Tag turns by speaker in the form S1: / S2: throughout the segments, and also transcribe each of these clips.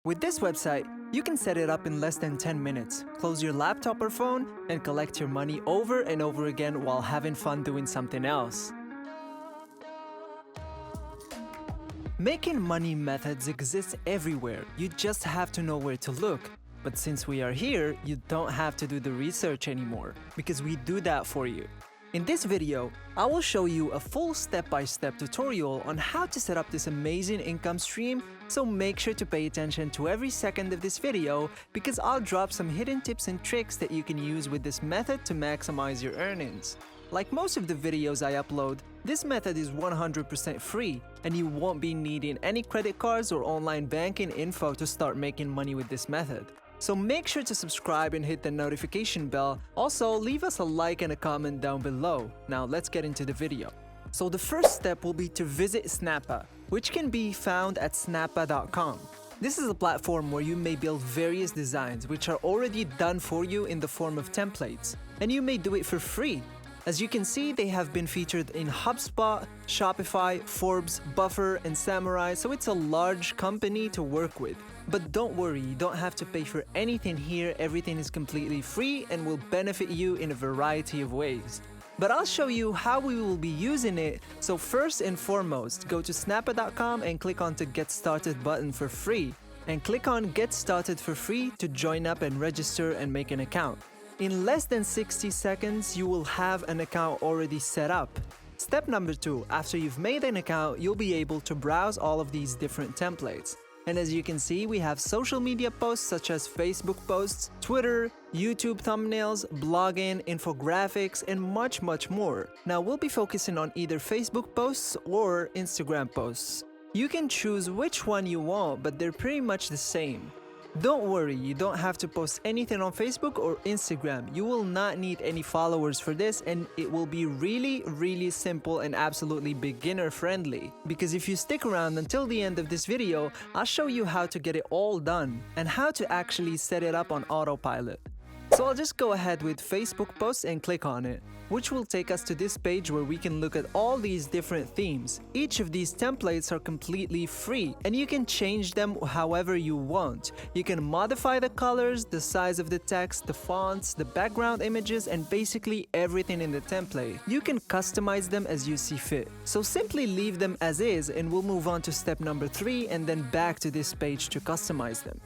S1: With this website, you can set it up in less than 10 minutes, close your laptop or phone, and collect your money over and over again while having fun doing something else. Making money methods exist everywhere, you just have to know where to look. But since we are here, you don't have to do the research anymore, because we do that for you. In this video, I will show you a full step-by-step tutorial on how to set up this amazing income stream, so make sure to pay attention to every second of this video because I'll drop some hidden tips and tricks that you can use with this method to maximize your earnings. Like most of the videos I upload, this method is 100% free and you won't be needing any credit cards or online banking info to start making money with this method. So make sure to subscribe and hit the notification bell. Also, leave us a like and a comment down below. Now let's get into the video. So the first step will be to visit Snappa, which can be found at snappa.com. This is a platform where you may build various designs which are already done for you in the form of templates, and you may do it for free. As you can see, they have been featured in HubSpot, Shopify, Forbes, Buffer, and Samurai, so it's a large company to work with. But don't worry, you don't have to pay for anything here, everything is completely free and will benefit you in a variety of ways. But I'll show you how we will be using it, so first and foremost, go to snappa.com and click on the Get Started button for free, and click on Get Started for free to join up and register and make an account. In less than 60 seconds, you will have an account already set up. Step number 2, after you've made an account, you'll be able to browse all of these different templates. And as you can see, we have social media posts such as Facebook posts, Twitter, YouTube thumbnails, blogging, infographics, and much more. Now we'll be focusing on either Facebook posts or Instagram posts. You can choose which one you want, but they're pretty much the same. Don't worry, you don't have to post anything on Facebook or Instagram. You will not need any followers for this, and it will be really simple and absolutely beginner friendly. Because if you stick around until the end of this video, I'll show you how to get it all done and how to actually set it up on autopilot. So I'll just go ahead with Facebook posts and click on it, which will take us to this page where we can look at all these different themes. Each of these templates are completely free and you can change them however you want. You can modify the colors, the size of the text, the fonts, the background images, and basically everything in the template. You can customize them as you see fit. So simply leave them as is and we'll move on to step number 3 and then back to this page to customize them.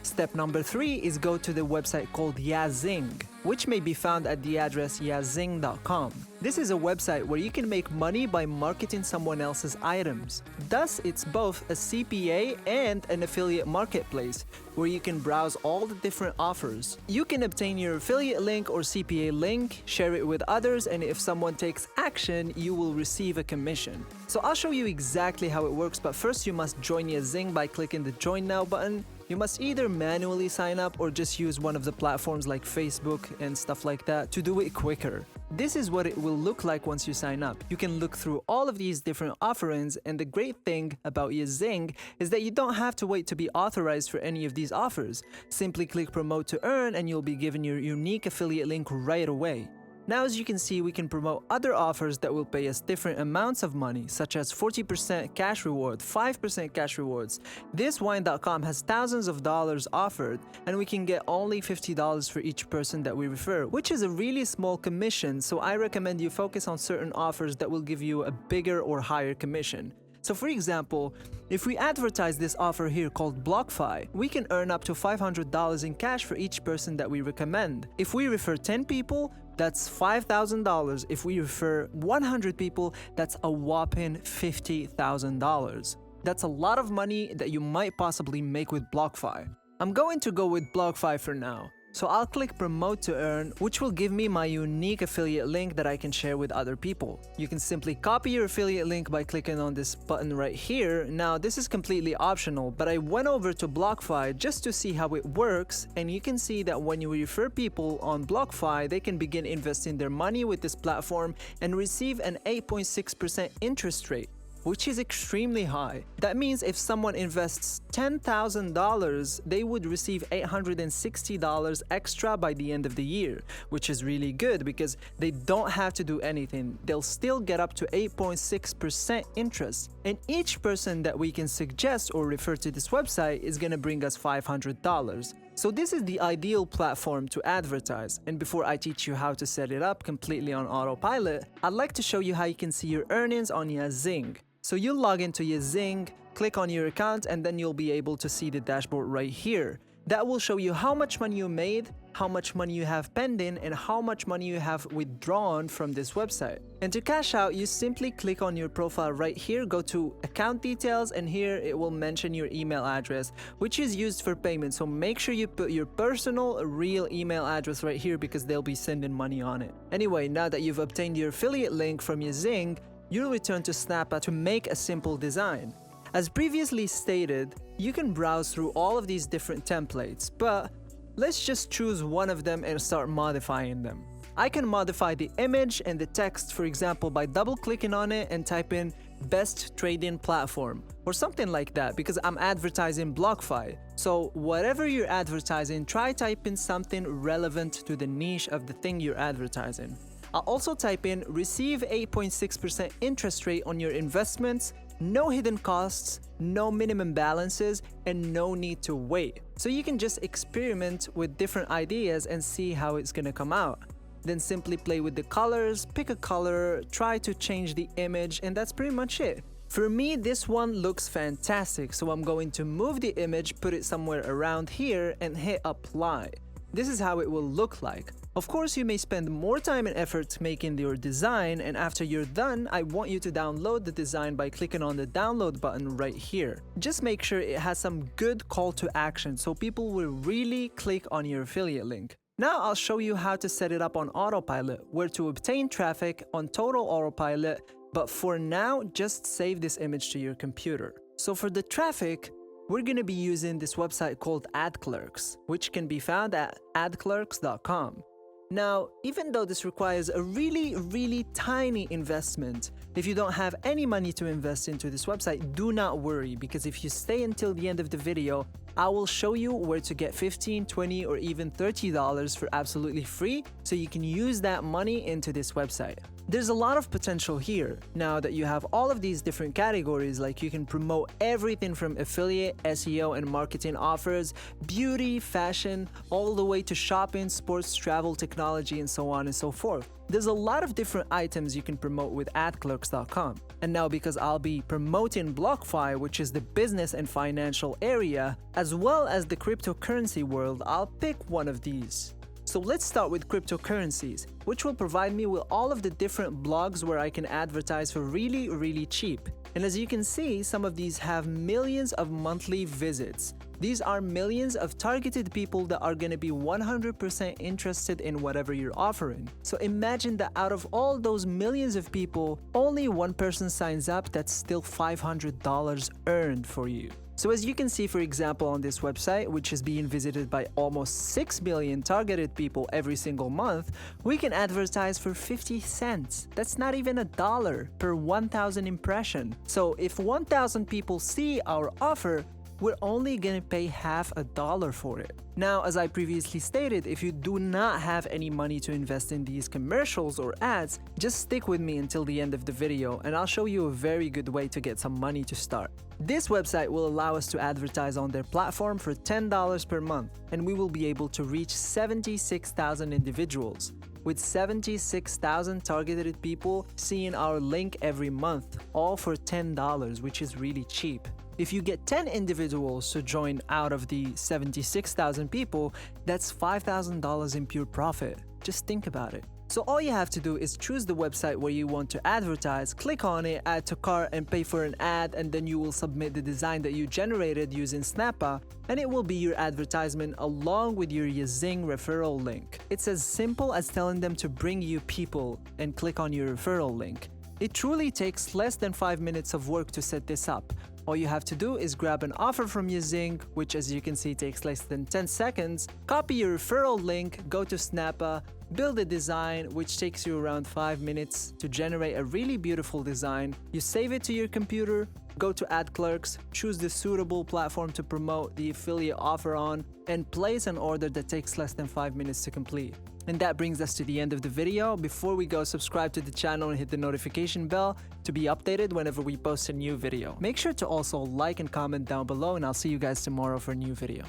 S1: Step number 3 is go to the website called Yazing, which may be found at the address yazing.com. This is a website where you can make money by marketing someone else's items. Thus, it's both a CPA and an affiliate marketplace where you can browse all the different offers. You can obtain your affiliate link or CPA link, share it with others, and if someone takes action, you will receive a commission. So I'll show you exactly how it works, but first you must join Yazing by clicking the Join Now button. You must either manually sign up or just use one of the platforms like Facebook and stuff like that to do it quicker. This is what it will look like once you sign up. You can look through all of these different offerings, and the great thing about Yazing is that you don't have to wait to be authorized for any of these offers. Simply click Promote to Earn and you'll be given your unique affiliate link right away. Now, as you can see, we can promote other offers that will pay us different amounts of money, such as 40% cash reward, 5% cash rewards. This wine.com has thousands of dollars offered, and we can get only $50 for each person that we refer, which is a really small commission, so I recommend you focus on certain offers that will give you a bigger or higher commission. So for example, if we advertise this offer here called BlockFi, we can earn up to $500 in cash for each person that we recommend. If we refer 10 people, that's $5,000. If we refer 100 people, that's a whopping $50,000. That's a lot of money that you might possibly make with BlockFi. I'm going to go with BlockFi for now. So I'll click Promote to Earn, which will give me my unique affiliate link that I can share with other people. You can simply copy your affiliate link by clicking on this button right here. Now, this is completely optional, but I went over to BlockFi just to see how it works, and you can see that when you refer people on BlockFi, they can begin investing their money with this platform and receive an 8.6% interest rate. which is extremely high. That means if someone invests $10,000, they would receive $860 extra by the end of the year, which is really good because they don't have to do anything. They'll still get up to 8.6% interest. And each person that we can suggest or refer to this website is going to bring us $500. So this is the ideal platform to advertise. And before I teach you how to set it up completely on autopilot, I'd like to show you how you can see your earnings on Yazing. So you'll log into Yazing, click on your account, and then you'll be able to see the dashboard right here. That will show you how much money you made, how much money you have pending, and how much money you have withdrawn from this website. And to cash out, you simply click on your profile right here, go to account details, and here it will mention your email address, which is used for payment. So make sure you put your personal real email address right here because they'll be sending money on it. Anyway, now that you've obtained your affiliate link from Yazing, you'll return to Snappa to make a simple design. As previously stated, you can browse through all of these different templates, but let's just choose one of them and start modifying them. I can modify the image and the text, for example, by double-clicking on it and type in best trading platform or something like that because I'm advertising BlockFi. So whatever you're advertising, try typing something relevant to the niche of the thing you're advertising. I'll also type in receive 8.6% interest rate on your investments, no hidden costs, no minimum balances, and no need to wait. So you can just experiment with different ideas and see how it's gonna come out. Then simply play with the colors, pick a color, try to change the image, and that's pretty much it. For me, this one looks fantastic, so I'm going to move the image, put it somewhere around here, and hit apply. This is how it will look like. Of course, you may spend more time and effort making your design, and after you're done, I want you to download the design by clicking on the download button right here. Just make sure it has some good call to action so people will really click on your affiliate link. Now I'll show you how to set it up on autopilot, where to obtain traffic on total autopilot, but for now, just save this image to your computer. So for the traffic, we're going to be using this website called AdClerks, which can be found at adclerks.com. Now, even though this requires a really tiny investment, if you don't have any money to invest into this website, do not worry, because if you stay until the end of the video, I will show you where to get $15, $20, or even $30 for absolutely free, so you can use that money into this website. There's a lot of potential here. Now that you have all of these different categories, like you can promote everything from affiliate, SEO, and marketing offers, beauty, fashion, all the way to shopping, sports, travel, technology, and so on and so forth. There's a lot of different items you can promote with adclerks.com. And now because I'll be promoting BlockFi, which is the business and financial area, as well as the cryptocurrency world, I'll pick one of these. So let's start with cryptocurrencies, which will provide me with all of the different blogs where I can advertise for really cheap. And as you can see, some of these have millions of monthly visits. These are millions of targeted people that are going to be 100% interested in whatever you're offering. So imagine that out of all those millions of people, only one person signs up. That's still $500 earned for you. So as you can see, for example, on this website, which is being visited by almost 6 million targeted people every single month, we can advertise for 50 cents. That's not even $1 per 1,000 impression. So if 1,000 people see our offer, we're only gonna pay $0.50 for it. Now, as I previously stated, if you do not have any money to invest in these commercials or ads, just stick with me until the end of the video and I'll show you a very good way to get some money to start. This website will allow us to advertise on their platform for $10 per month, and we will be able to reach 76,000 individuals, with 76,000 targeted people seeing our link every month, all for $10, which is really cheap. If you get 10 individuals to join out of the 76,000 people, that's $5,000 in pure profit. Just think about it. So all you have to do is choose the website where you want to advertise, click on it, add to cart, and pay for an ad, and then you will submit the design that you generated using Snappa, and it will be your advertisement along with your Yazing referral link. It's as simple as telling them to bring you people and click on your referral link. It truly takes less than 5 minutes of work to set this up. All you have to do is grab an offer from Yazing, which as you can see takes less than 10 seconds, copy your referral link, go to Snappa, Build a design which takes you around 5 minutes to generate a really beautiful design. You save it to your computer, go to Ad Clerks, choose the suitable platform to promote the affiliate offer on, and place an order that takes less than 5 minutes to complete. And that brings us to the end of the video. Before we go, subscribe to the channel and hit the notification bell to be updated whenever we post a new video. Make sure to also like and comment down below, and I'll see you guys tomorrow for a new video.